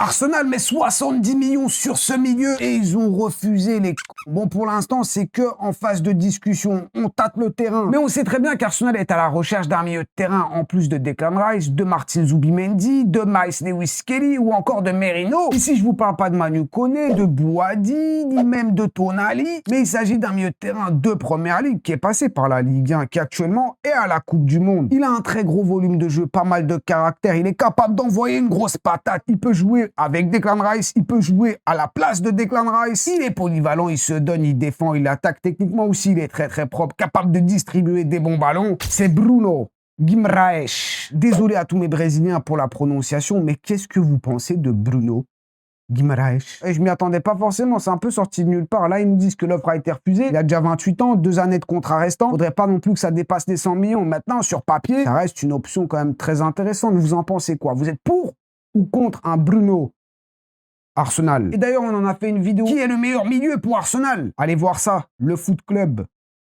Arsenal met 70 millions sur ce milieu et ils ont refusé les... Bon, pour l'instant, c'est que en phase de discussion. On tâte le terrain. Mais on sait très bien qu'Arsenal est à la recherche d'un milieu de terrain en plus de Declan Rice, de Martin Zubimendi, de Miles Lewis-Kelly ou encore de Merino. Ici, je vous parle pas de Manu Koné, de Bouhaddi, ni même de Tonali, mais il s'agit d'un milieu de terrain de première ligue qui est passé par la Ligue 1, qui actuellement est à la Coupe du Monde. Il a un très gros volume de jeu, pas mal de caractère. Il est capable d'envoyer une grosse patate. Il peut jouer avec Declan Rice, il peut jouer à la place de Declan Rice. Il est polyvalent, il se donne, il défend, il attaque techniquement aussi, il est très propre, capable de distribuer des bons ballons. C'est Bruno Guimaraes. Désolé à tous mes Brésiliens pour la prononciation, mais qu'est-ce que vous pensez de Bruno Guimaraes? Et je m'y attendais pas forcément, c'est un peu sorti de nulle part. Là, ils nous disent que l'offre a été refusée. Il a déjà 28 ans, 2 années de contrat restant. Faudrait pas non plus que ça dépasse les 100 millions. Maintenant, sur papier, ça reste une option quand même très intéressante. Vous en pensez quoi? Vous êtes pour ou contre un Bruno Arsenal? Et d'ailleurs, on en a fait une vidéo. Qui est le meilleur milieu pour Arsenal? Allez voir ça, le Foot Club.